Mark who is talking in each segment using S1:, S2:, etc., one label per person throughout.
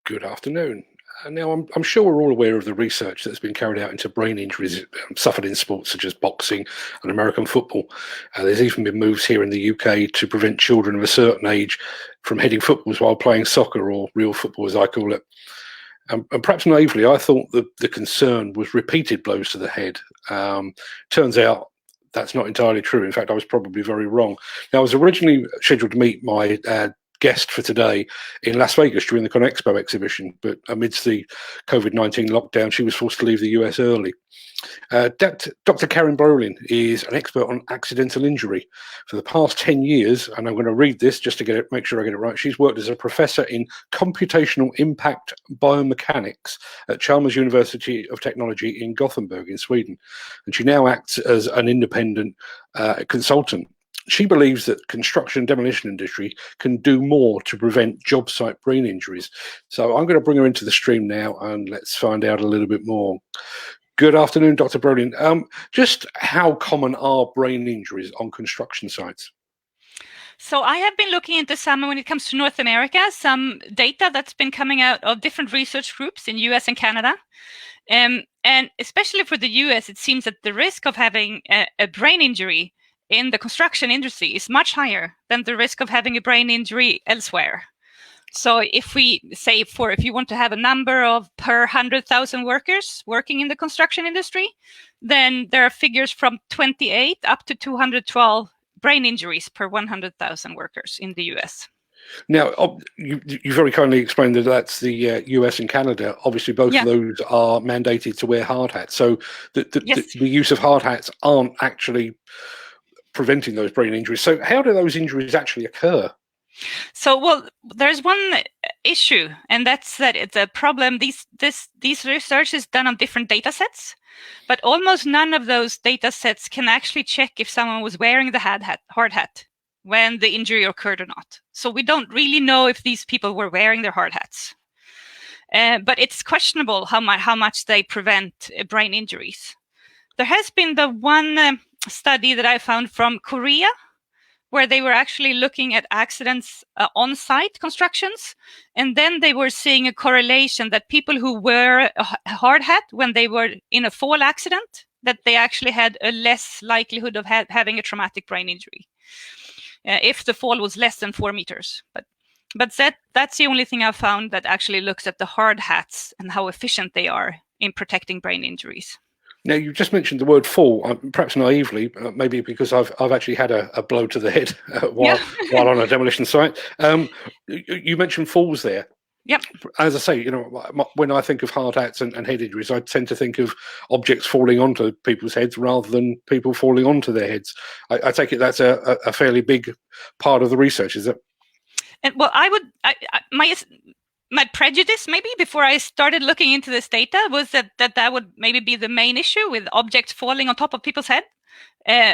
S1: Good afternoon. Now, I'm sure we're all aware of the research that's been carried out into brain injuries suffered in sports such as boxing and American football. There's even been moves here in the UK to prevent children of a certain age from heading footballs while playing soccer, or real football as I call it. And perhaps naively, I thought the concern was repeated blows to the head. Turns out that's not entirely true. In fact, I was probably very wrong. Now, I was originally scheduled to meet my guest for today in Las Vegas during the ConExpo exhibition, but amidst the COVID-19 lockdown, she was forced to leave the US early. Dr. Karin Brolin is an expert on accidental injury. For the past 10 years, and I'm going to read this just to make sure I get it right, she's worked as a professor in computational impact biomechanics at Chalmers University of Technology in Gothenburg in Sweden. And she now acts as an independent consultant. She believes that construction and demolition industry can do more to prevent job site brain injuries. So I'm going to bring her into the stream now, and let's find out a little bit more. Good afternoon, Dr. Brolin. Just how common are brain injuries on construction sites?
S2: So I have been looking into some, when it comes to North America, some data that's been coming out of different research groups in US and Canada. And especially for the US, it seems that the risk of having a brain injury in the construction industry is much higher than the risk of having a brain injury elsewhere. So if we say if you want to have a number of per 100,000 workers working in the construction industry, then there are figures from 28 up to 212 brain injuries per 100,000 workers in the US.
S1: Now, you very kindly explained that that's the US and Canada. Obviously, both of those are mandated to wear hard hats. So the use of hard hats aren't actually preventing those brain injuries. So how do those injuries actually occur?
S2: So, well, there's one issue, and that's that it's a problem. These research is done on different data sets, but almost none of those data sets can actually check if someone was wearing the hard hat when the injury occurred or not. So we don't really know if these people were wearing their hard hats. But it's questionable how much they prevent brain injuries. There has been the one study that I found from Korea, where they were actually looking at accidents on-site constructions, and then they were seeing a correlation that people who wear a hard hat when they were in a fall accident, that they actually had a less likelihood of having a traumatic brain injury if the fall was less than 4 meters. But that's the only thing I've found that actually looks at the hard hats and how efficient they are in protecting brain injuries.
S1: Now, you just mentioned the word fall, perhaps naively, maybe because I've actually had a blow to the head while on a demolition site. You mentioned falls there.
S2: Yep.
S1: As I say, when I think of hard hats and head injuries, I tend to think of objects falling onto people's heads rather than people falling onto their heads. I take it that's a fairly big part of the research, is it?
S2: And well, my prejudice, maybe before I started looking into this data, was that would maybe be the main issue, with objects falling on top of people's head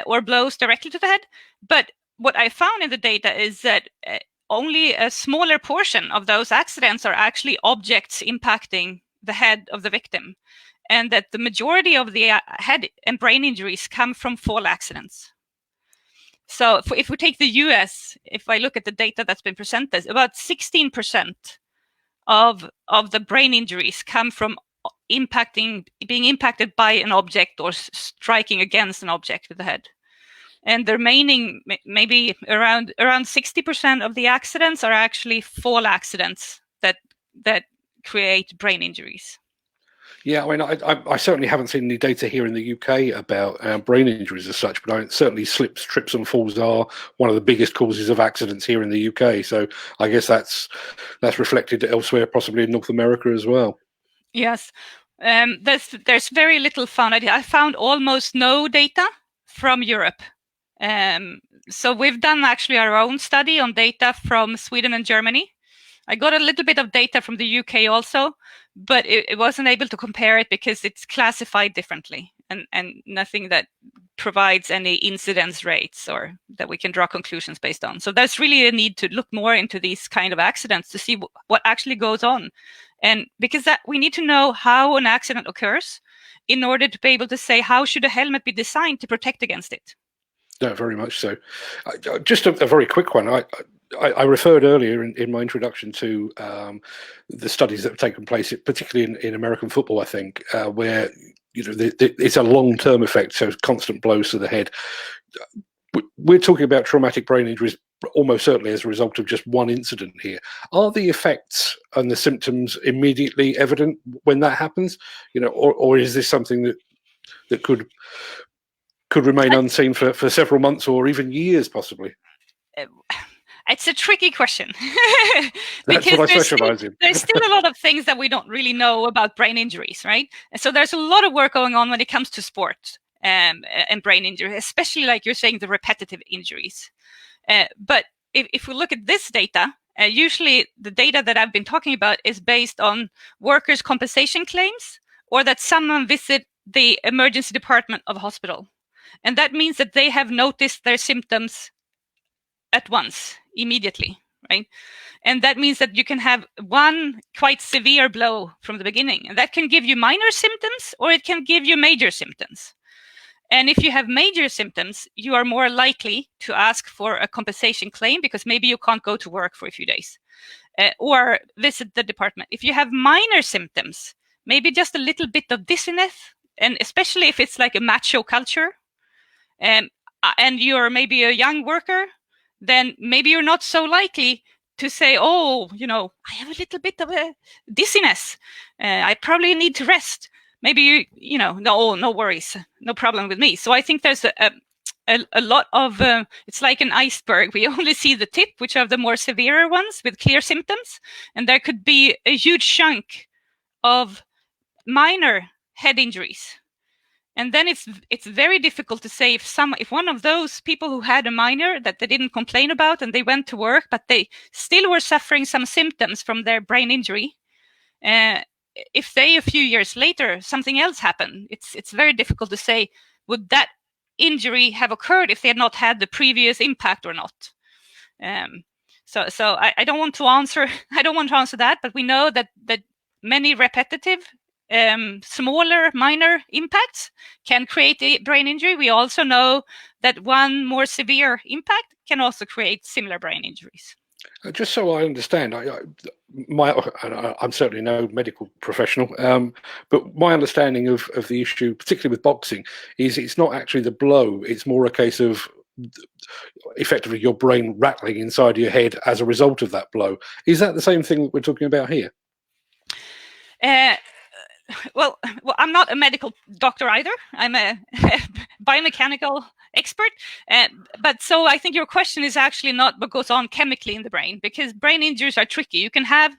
S2: or blows directly to the head. But what I found in the data is that only a smaller portion of those accidents are actually objects impacting the head of the victim, and that the majority of the head and brain injuries come from fall accidents. So if we take the US, if I look at the data that's been presented, about 16% of the brain injuries come from being impacted by an object or striking against an object with the head. And the remaining, maybe around 60% of the accidents are actually fall accidents that create brain injuries.
S1: Yeah, I mean, I certainly haven't seen any data here in the UK about brain injuries as such, but certainly slips, trips and falls are one of the biggest causes of accidents here in the UK. So I guess that's reflected elsewhere, possibly in North America as well.
S2: Yes, there's very little found. I found almost no data from Europe. So we've done actually our own study on data from Sweden and Germany. I got a little bit of data from the UK also, but it wasn't able to compare it because it's classified differently and nothing that provides any incidence rates or that we can draw conclusions based on. So there's really a need to look more into these kind of accidents to see what actually goes on. And because we need to know how an accident occurs in order to be able to say how should a helmet be designed to protect against it.
S1: Yeah, very much so. Just a very quick one. I referred earlier in my introduction to the studies that have taken place, particularly in American football, I think, where it's a long-term effect, so constant blows to the head. We're talking about traumatic brain injuries almost certainly as a result of just one incident here. Are the effects and the symptoms immediately evident when that happens? Or is this something that could remain unseen for several months or even years, possibly?
S2: It's a tricky question.
S1: That's what I specialize in.
S2: There's still a lot of things that we don't really know about brain injuries, right? And so there's a lot of work going on when it comes to sport and brain injury, especially like you're saying, the repetitive injuries. But if we look at this data, usually the data that I've been talking about is based on workers' compensation claims, or that someone visit the emergency department of a hospital. And that means that they have noticed their symptoms at once, immediately, right? And that means that you can have one quite severe blow from the beginning, and that can give you minor symptoms, or it can give you major symptoms. And if you have major symptoms, you are more likely to ask for a compensation claim, because maybe you can't go to work for a few days, or visit the department. If you have minor symptoms, maybe just a little bit of dizziness, and especially if it's like a macho culture, and you're maybe a young worker, then maybe you're not so likely to say, oh, I have a little bit of a dizziness. I probably need to rest. Maybe no worries, no problem with me. So I think there's a lot of, it's like an iceberg. We only see the tip, which are the more severe ones with clear symptoms. And there could be a huge chunk of minor head injuries. And then it's very difficult to say if one of those people who had a minor that they didn't complain about and they went to work, but they still were suffering some symptoms from their brain injury, if they a few years later something else happened, it's very difficult to say would that injury have occurred if they had not had the previous impact or not. So I don't want to answer that, but we know that many repetitive smaller minor impacts can create a brain injury. We also know that one more severe impact can also create similar brain injuries.
S1: Just so I understand, I'm certainly no medical professional, but my understanding of the issue, particularly with boxing, is it's not actually the blow. It's more a case of effectively your brain rattling inside your head as a result of that blow. Is that the same thing that we're talking about here?
S2: Well, I'm not a medical doctor either. I'm a biomechanical expert. But so I think your question is actually not what goes on chemically in the brain, because brain injuries are tricky. You can have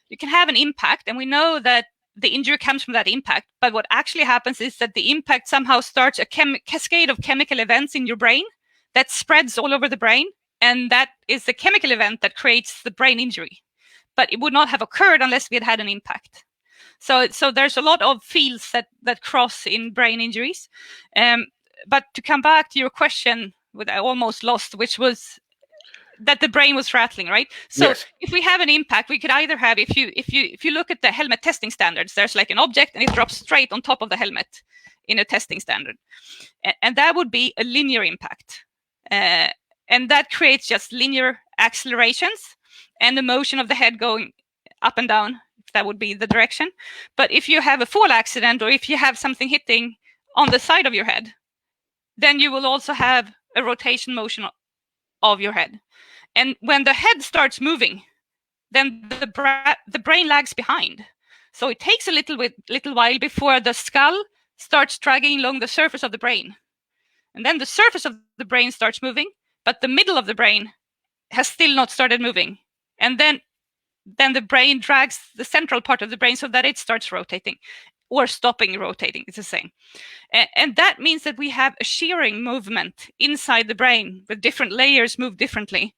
S2: an impact, and we know that the injury comes from that impact. But what actually happens is that the impact somehow starts a cascade of chemical events in your brain that spreads all over the brain. And that is the chemical event that creates the brain injury. But it would not have occurred unless we had had an impact. So there's a lot of fields that cross in brain injuries. But to come back to your question, what I almost lost, which was that the brain was rattling, right? So yes. If we have an impact, we could either have, if you look at the helmet testing standards, there's like an object and it drops straight on top of the helmet in a testing standard. And that would be a linear impact. And that creates just linear accelerations and the motion of the head going up and down. That would be the direction. But if you have a fall accident, or if you have something hitting on the side of your head, then you will also have a rotation motion of your head. And when the head starts moving, then the brain lags behind. So it takes a little while before the skull starts dragging along the surface of the brain. And then the surface of the brain starts moving, but the middle of the brain has still not started moving. And then the brain drags the central part of the brain so that it starts rotating or stopping rotating. It's the same. And that means that we have a shearing movement inside the brain with different layers move differently.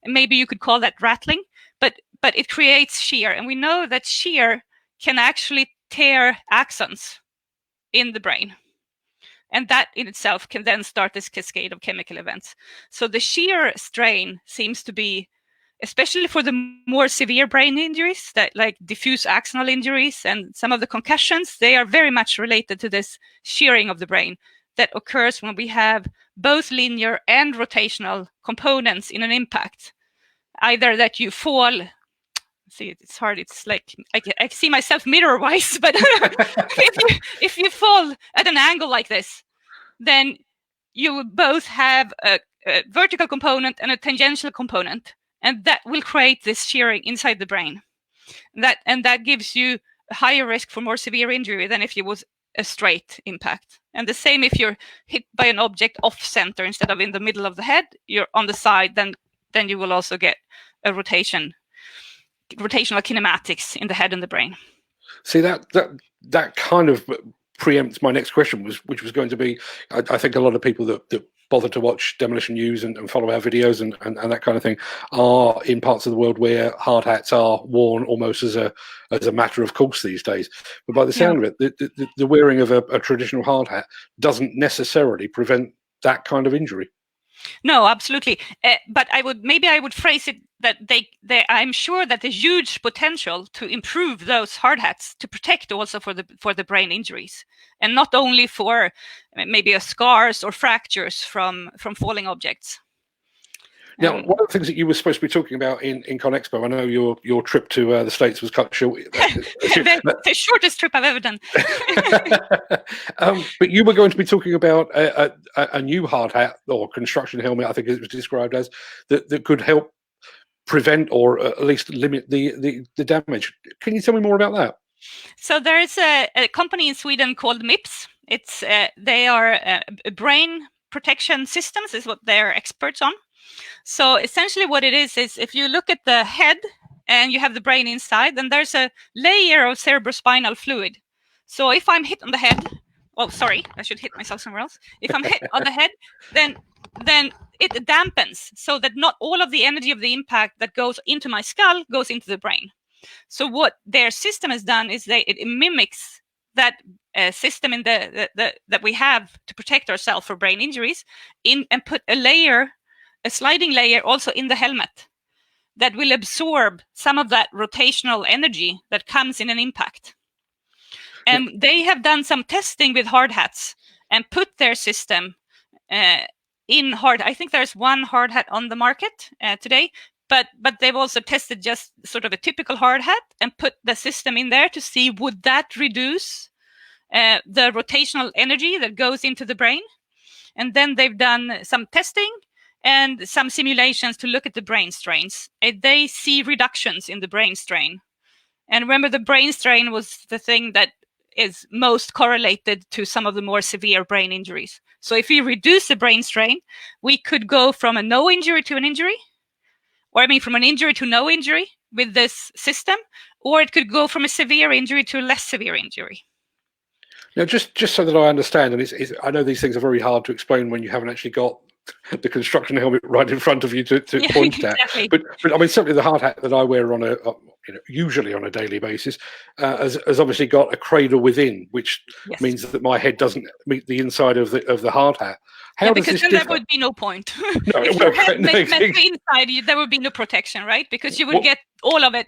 S2: And maybe you could call that rattling, but it creates shear. And we know that shear can actually tear axons in the brain. And that in itself can then start this cascade of chemical events. So the shear strain seems to be, especially for the more severe brain injuries, that like diffuse axonal injuries and some of the concussions, they are very much related to this shearing of the brain that occurs when we have both linear and rotational components in an impact. either that you fall. See, it's hard. It's like I see myself mirror-wise, but if you fall at an angle like this, then you will both have a vertical component and a tangential component, and that will create this shearing inside the brain. That gives you a higher risk for more severe injury than if it was a straight impact. And the same if you're hit by an object off center instead of in the middle of the head, you're on the side, then you will also get a rotational kinematics in the head and the brain.
S1: See, that kind of preempts my next question, which was going to be, I think a lot of people that bother to watch Demolition News and follow our videos and that kind of thing are in parts of the world where hard hats are worn almost as a matter of course these days. But by the sound of it, the wearing of a traditional hard hat doesn't necessarily prevent that kind of injury.
S2: No, absolutely. But I would phrase it that I'm sure that there's huge potential to improve those hard hats to protect also for the brain injuries, and not only for maybe scars or fractures from falling objects.
S1: Now, one of the things that you were supposed to be talking about in ConExpo, I know your trip to the States was cut short.
S2: The shortest trip I've ever done.
S1: But you were going to be talking about a new hard hat or construction helmet, I think it was described as, that could help prevent or at least limit the damage. Can you tell me more about that?
S2: So there's a company in Sweden called MIPS. They are brain protection systems is what they're experts on. So essentially what it is if you look at the head and you have the brain inside, then there's a layer of cerebrospinal fluid. So if I'm hit on the head, oh, sorry, I should hit myself somewhere else. If I'm hit on the head, then it dampens so that not all of the energy of the impact that goes into my skull goes into the brain. So what their system has done is it mimics that system in that we have to protect ourselves for brain injuries and put a sliding layer also in the helmet that will absorb some of that rotational energy that comes in an impact. And they have done some testing with hard hats and put their system in hard. I think there's one hard hat on the market today, but they've also tested just sort of a typical hard hat and put the system in there to see would that reduce the rotational energy that goes into the brain. And then they've done some testing and some simulations to look at the brain strains. They see reductions in the brain strain. And remember, the brain strain was the thing that is most correlated to some of the more severe brain injuries. So if we reduce the brain strain, we could go from a no injury to an injury, from an injury to no injury with this system, or it could go from a severe injury to a less severe injury.
S1: Now, just so that I understand, and I know these things are very hard to explain when you haven't actually got the construction helmet right in front of you to point at.
S2: Exactly.
S1: But I mean, certainly the hard hat that I wear usually on a daily basis has obviously got a cradle within, which means that my head doesn't meet the inside of the hard hat. How does this
S2: then
S1: differ?
S2: there would be no point.
S1: No,
S2: if your head met the inside, there would be no protection, right? Because you would get all of it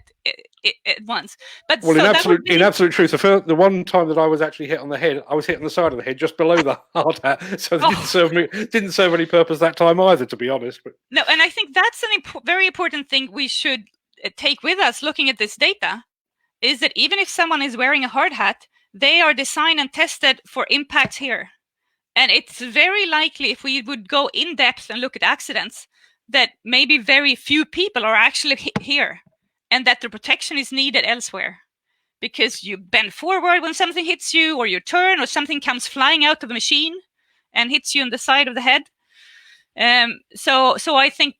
S2: at once. But
S1: in absolute truth, the one time that I was actually hit on the head, I was hit on the side of the head, just below the hard hat. So it didn't serve any purpose that time either, to be honest. But
S2: no, and I think that's a very important thing we should take with us looking at this data, is that even if someone is wearing a hard hat, they are designed and tested for impacts here. And it's very likely, if we would go in depth and look at accidents, that maybe very few people are actually hit here, and that the protection is needed elsewhere. Because you bend forward when something hits you, or you turn, or something comes flying out of the machine and hits you on the side of the head. So I think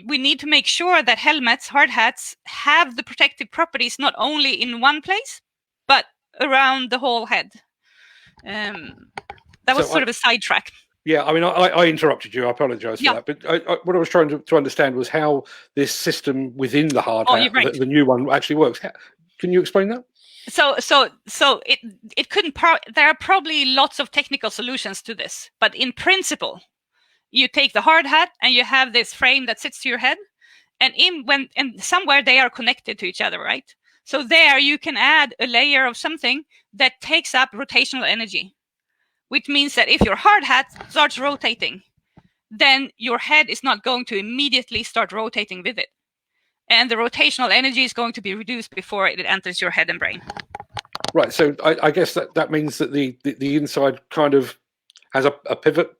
S2: we need to make sure that helmets, hard hats, have the protective properties not only in one place, but around the whole head. That was sort of a sidetrack.
S1: Yeah, I mean, I interrupted you. I apologise for that. But what I was trying to understand was how this system within the hard hat, the new one, actually works. Can you explain that?
S2: So it couldn't. There are probably lots of technical solutions to this, but in principle, you take the hard hat and you have this frame that sits to your head, and somewhere they are connected to each other, right? So there you can add a layer of something that takes up rotational energy, which means that if your hard hat starts rotating, then your head is not going to immediately start rotating with it. And the rotational energy is going to be reduced before it enters your head and brain.
S1: Right. So I guess that means that the inside kind of has a pivot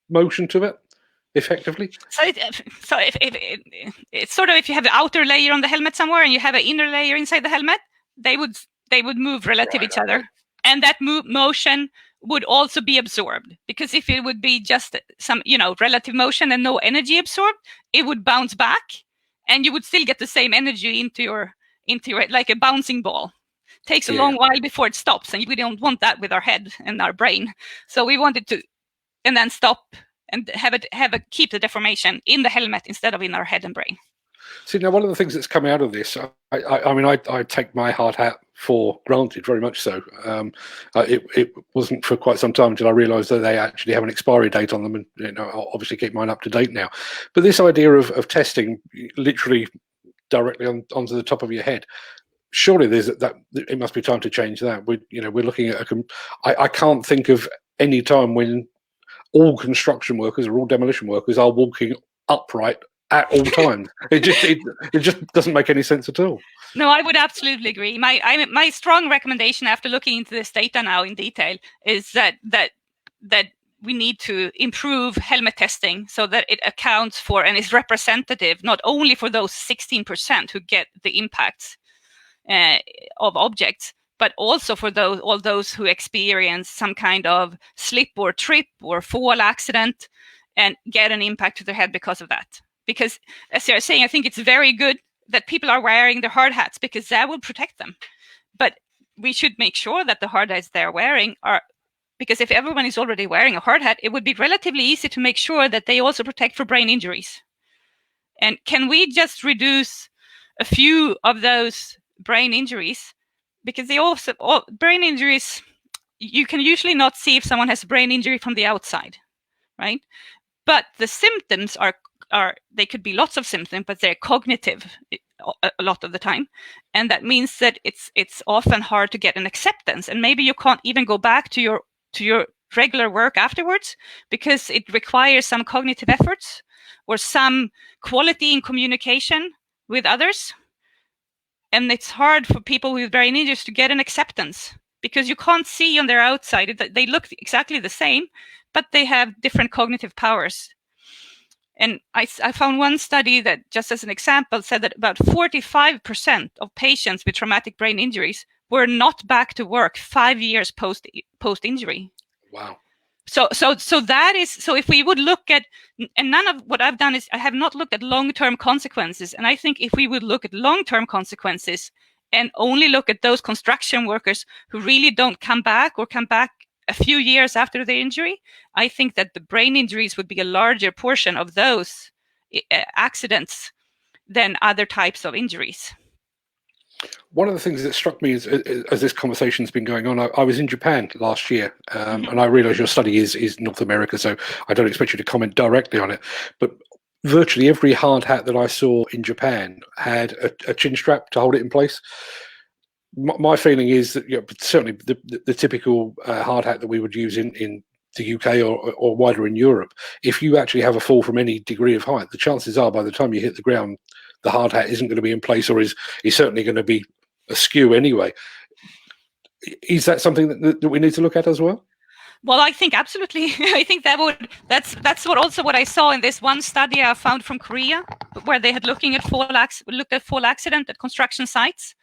S1: motion to it, effectively.
S2: So it's sort of, if you have the outer layer on the helmet somewhere and you have an inner layer inside the helmet, they would move relative each other, and that motion would also be absorbed, because if it would be just some relative motion and no energy absorbed, it would bounce back, and you would still get the same energy into your like a bouncing ball. Takes a long while before it stops, and we don't want that with our head and our brain. So we wanted to, and then stop and keep the deformation in the helmet instead of in our head and brain.
S1: See, now one of the things that's come out of this, I mean, I take my hard hat for granted, very much so. It wasn't for quite some time until I realised that they actually have an expiry date on them, and I'll obviously keep mine up to date now. But this idea of testing literally directly onto the top of your head, surely it must be time to change that. We're looking at I can't think of any time when all construction workers or all demolition workers are walking upright at all times. It just doesn't make any sense at all.
S2: No, I would absolutely agree. My strong recommendation after looking into this data now in detail is that we need to improve helmet testing so that it accounts for and is representative not only for those 16% who get the impacts of objects, but also for all those who experience some kind of slip or trip or fall accident and get an impact to their head because of that. Because, as you're saying, I think it's very good that people are wearing their hard hats, because that will protect them. But we should make sure that the hard hats they're wearing are, because if everyone is already wearing a hard hat, it would be relatively easy to make sure that they also protect for brain injuries. And can we just reduce a few of those brain injuries? Because brain injuries, you can usually not see if someone has a brain injury from the outside, right? But the symptoms are they could be lots of symptoms, but they're cognitive a lot of the time, and that means that it's often hard to get an acceptance, and maybe you can't even go back to your regular work afterwards because it requires some cognitive efforts or some quality in communication with others. And it's hard for people with brain injuries to get an acceptance because you can't see on their outside. They look exactly the same, but they have different cognitive powers. And I found one study that, just as an example, said that about 45% of patients with traumatic brain injuries were not back to work 5 years post injury.
S1: Wow.
S2: So that is, so if we would look at, and none of what I've done is I have not looked at long-term consequences. And I think if we would look at long-term consequences and only look at those construction workers who really don't come back or come back a few years after the injury, I think that the brain injuries would be a larger portion of those accidents than other types of injuries.
S1: One of the things that struck me as this conversation's been going on, I was in Japan last year, and I realise your study is North America, so I don't expect you to comment directly on it. But virtually every hard hat that I saw in Japan had a chin strap to hold it in place. My feeling is that certainly the typical hard hat that we would use in the UK or wider in Europe, if you actually have a fall from any degree of height, the chances are by the time you hit the ground, the hard hat isn't going to be in place, or is certainly going to be askew anyway. Is that something that we need to look at as well?
S2: Well, I think absolutely. I think that's what I saw in this one study I found from Korea, where they had looked at fall accident at construction sites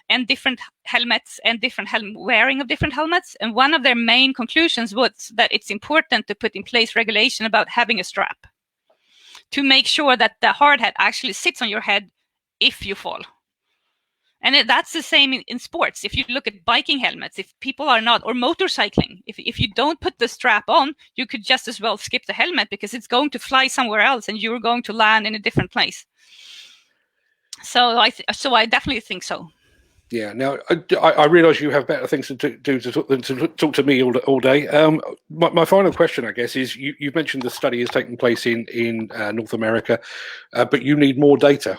S2: and different helmets and different wearing of different helmets. And one of their main conclusions was that it's important to put in place regulation about having a strap to make sure that the hard hat actually sits on your head if you fall. And that's the same in sports. If you look at biking helmets, if people are not, or motorcycling, if you don't put the strap on, you could just as well skip the helmet because it's going to fly somewhere else and you're going to land in a different place. So I definitely think so.
S1: Yeah. Now, I realise you have better things to do than to talk to me all day. My final question, I guess, is you've mentioned the study is taking place in North America, but you need more data.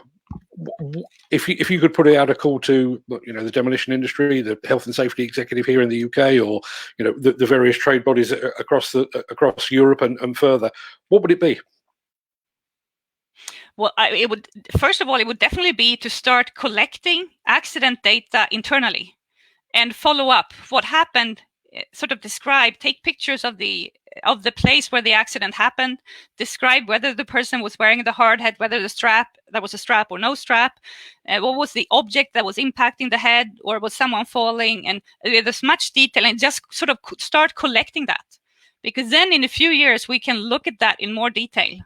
S1: If you could put out a call to the demolition industry, the health and safety executive here in the UK, or the various trade bodies across Europe and further, what would it be?
S2: Well, it would, first of all, it would definitely be to start collecting accident data internally and follow up what happened, sort of describe, take pictures of the place where the accident happened, describe whether the person was wearing the hard hat, whether there was a strap or no strap, what was the object that was impacting the head, or was someone falling, and with as much detail, and just sort of start collecting that. Because then in a few years, we can look at that in more detail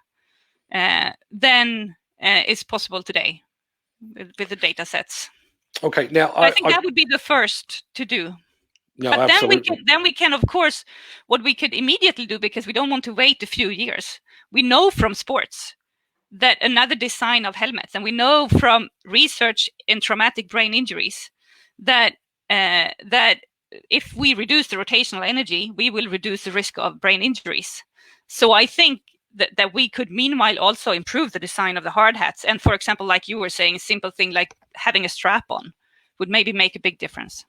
S2: than is possible today with the data sets.
S1: Okay, now
S2: I think that would be the first to do.
S1: No,
S2: but
S1: absolutely.
S2: then we can, of course, what we could immediately do, because we don't want to wait a few years. We know from sports that another design of helmets, and we know from research in traumatic brain injuries that if we reduce the rotational energy, we will reduce the risk of brain injuries. So I think that we could meanwhile also improve the design of the hard hats. And for example, like you were saying, a simple thing like having a strap on would maybe make a big difference.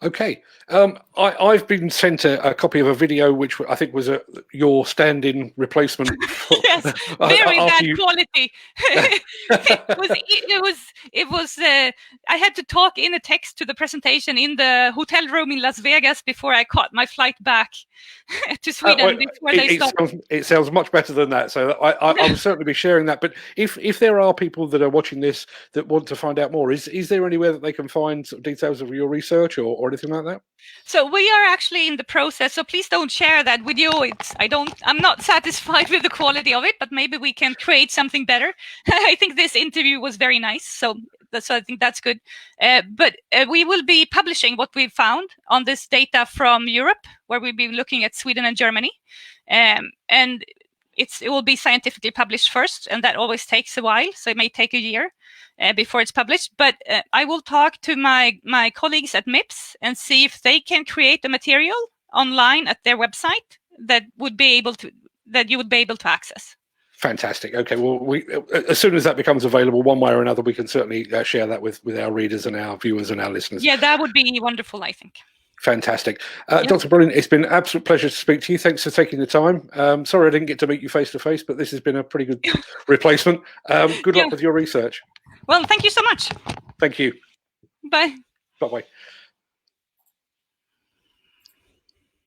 S1: Okay, I've been sent a copy of a video which I think was your stand-in replacement.
S2: Yes, very bad quality. It was. I had to talk in a text to the presentation in the hotel room in Las Vegas before I caught my flight back to Sweden.
S1: It sounds much better than that. So I'll certainly be sharing that. But if there are people that are watching this that want to find out more, is there anywhere that they can find sort of details of your research or anything like that?
S2: So we are actually in the process. So please don't share that video. I'm not satisfied with the quality of it, but maybe we can create something better. I think this interview was very nice. So I think that's good. But we will be publishing what we've found on this data from Europe, where we've been looking at Sweden and Germany. And it will be scientifically published first, and that always takes a while. So it may take a year before it's published. But I will talk to my colleagues at MIPS and see if they can create a material online at their website that you would be able to access.
S1: Fantastic. Okay, well, as soon as that becomes available, one way or another, we can certainly share that with our readers and our viewers and our listeners.
S2: Yeah, that would be wonderful, I think.
S1: Fantastic. Dr. Brolin, it's been an absolute pleasure to speak to you. Thanks for taking the time. Sorry I didn't get to meet you face to face, but this has been a pretty good replacement. Good luck with your research.
S2: Well, thank you so much.
S1: Thank you.
S2: Bye.
S1: Bye-bye.